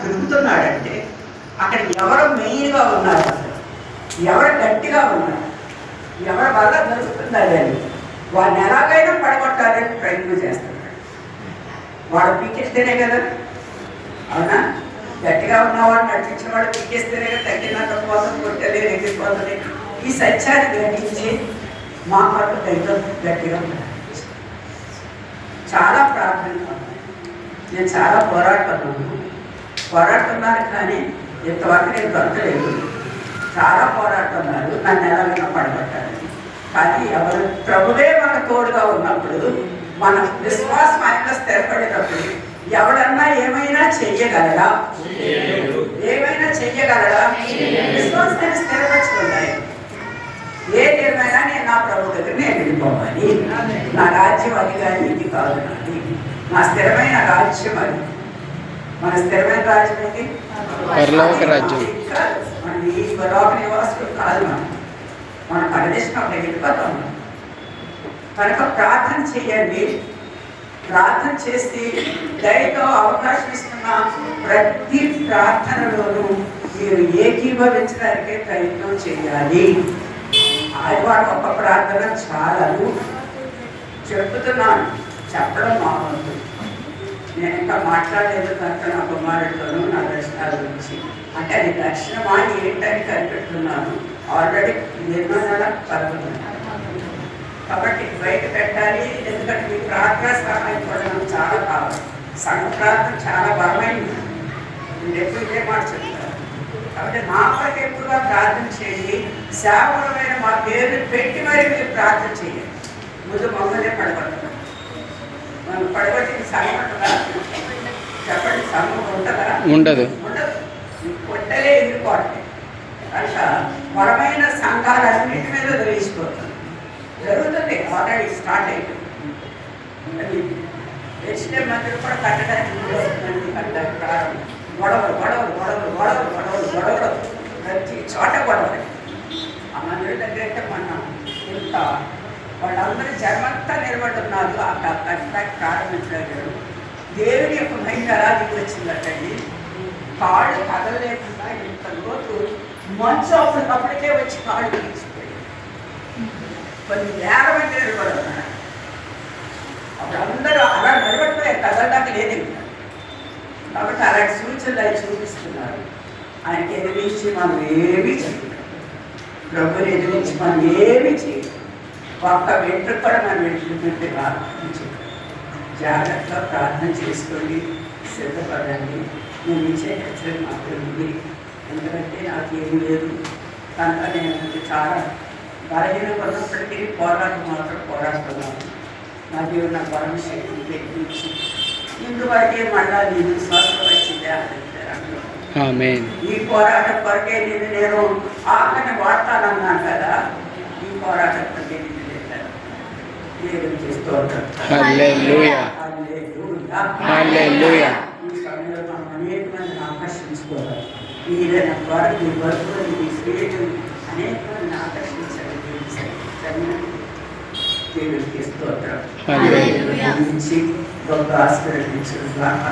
తిరుగుతున్నాడంటే అక్కడ ఎవరు మెయిన్గా ఉన్నారు, అసలు ఎవరు గట్టిగా ఉన్నారు, ఎవరి వల్ల దొరుకుతున్నదని వాడిని ఎలాగైనా పడగొట్టాలని ప్రయత్నం చేస్తున్నాడు. వాడు పీకేస్తేనే కదా, అవునా? గట్టిగా ఉన్నవాడు నడిపించిన వాడు పీకేస్తేనే కదా తగ్గినంత కోసం కొట్టలే ఎగిరిపోతుంది. ఈ సత్యాన్ని గ్రహించి మా పట్ల గట్టిగా ఉన్నారు. చాలా ప్రార్థన, నేను చాలా పోరాడుతున్నాను కానీ ఇంతవరకు నేను దొరకలేదు. చాలా పోరాడుతున్నారు నన్ను ఎలాగైనా పడగొట్టాలని. కానీ ఎవరు ప్రభువే మన తోడుగా ఉన్నప్పుడు, మన విశ్వాసం ఆయన స్థిరపడినప్పుడు ఎవడన్నా ఏమైనా చెయ్యగలడా? ఏమైనా చెయ్యగలడా? విశ్వాసాన్ని స్థిరపరచుకున్నాయి. ఏదేమైనా నేను నా ప్రభు దగ్గర నేను వెళ్ళిపోవాలి. నా రాజ్యం అది కానీ ఇది కాదు, నాది నా స్థిరమైన రాజ్యం అది. మన స్థిరమైన రాజ్యం ఏంటి? పరలోక రాజ్యం. మన ఈ పరలోక నివాసులు కాదు, మన పరదేశంలో వెళ్ళిపోతాం. కనుక ప్రార్థన చేయండి. ప్రార్థన చేసి దయతో అవకాశం ఇస్తున్న ప్రతి ప్రార్థనలోనూ మీరు ఏకీభవించడానికే ప్రయత్నం చేయాలి. ఆదివారం ఒక ప్రార్థన చాలు చెప్తున్నాను, చెప్పడం మామూలు. నేను ఇంకా మాట్లాడలేదు కనుక నా కుమారుడితోనూ నా దర్శనాల గురించి. అంటే అది దర్శనమా ఏంటని కనిపెడుతున్నాను. ఆల్రెడీ ఎన్నో నెల కలుగుతున్నాను కాబట్టి బయట పెట్టాలి. ఎందుకంటే మీ ప్రార్థన సహాయం కూడా నాకు చాలా కావాలి. సంఘ ప్రార్థన చాలా బలమైంది. నేను ఎప్పుడు ఇదే మాట చెప్తాను. కాబట్టి నా కొరకు ఎక్కువగా ప్రార్థన చేయండి. సేవకులమైన మా పేరు పెట్టి మరి మీరు ప్రార్థన చేయండి. ముందు మమ్మల్ని పడగొట్టడం, మనం పడగొట్టిన సంఘం ఉంటుందా? చెప్పండి, సంఘం ఉంటుందా? ఉండదు. కొట్టలే ఎదుర్కోండి. కనుక బలమైన సంఘాలన్నింటి మీద తెలిసిపోతుంది. జరుగుతుంది, ఆల్రెడీ స్టార్ట్ అయిపోయింది. హెచ్డే మందిని కూడా కట్టడానికి కట్టడానికి ప్రారంభం. గొడవలు గొడవలు గొడవలు గొడవలు గొడవలు గొడవలు ప్రతి చోట గొడవలు. ఆ మందిరి దగ్గర అయితే మనం ఇంత వాళ్ళందరూ జన్మంతా నిలబడుతున్నారు. ఆ కట్టడానికి ప్రారంభించలేదు. దేవుని యొక్క మహిళ ఎలా దిగి వచ్చిందటండి. కాళ్ళు కదలలేకుండా ఇంత లోతు మంచు అప్పటికే వచ్చి కాళ్ళు తీసిపోయాయి. కొన్ని వేల మంది నిలబడుతున్నారు. అప్పుడు అందరూ అలా నిలబడిపోయారు, కదలడానికి లేదు. కాబట్టి అలాంటి సూచనలు అవి చూపిస్తున్నారు. ఆయనకి ఎదిరించి మనం ఏమీ చేయలేదు. ప్రభుని ఎదిరించి మనం ఏమీ చేయలేదు. ఒక్క వెంట్రుక కూడా మనం వెంట్రుకుంటే ప్రార్థించాలి. జాగ్రత్తగా ప్రార్థన చేసుకోండి, సిద్ధపడండి. నేను ఇచ్చే హెచ్చరిక మాత్రం ఉంది. ఎందుకంటే నాకు ఏం లేదు కనుక నేను చాలా బలహీనం ఉన్నప్పటికీ పోరాటం మాత్రం పోరాడుతున్నాను. నా దేవుడు నా బలం శక్తిని పెట్టించి ఇందువరకే మళ్ళా నేను స్వస్థత వచ్చిందే అంటున్నాను. ఈ పోరాటం కొరకే నేను ఆకని వాడతానన్నాను కదా. ఈ పోరాటం కొరకే నేను లేదాను. దేవుడు చేస్తూ ఉంటాను. ఈ సమయంలో మనం అనేక మందిని ఆకర్షించుకోవాలి. ఈయన ద్వారా ఈ వర్గం ఈ స్త్రీలు అనేక మందిని ఆకర్షించాలి. దేవుడికి స్తోత్రం. గొప్ప ఆశీర్వదించుగాక.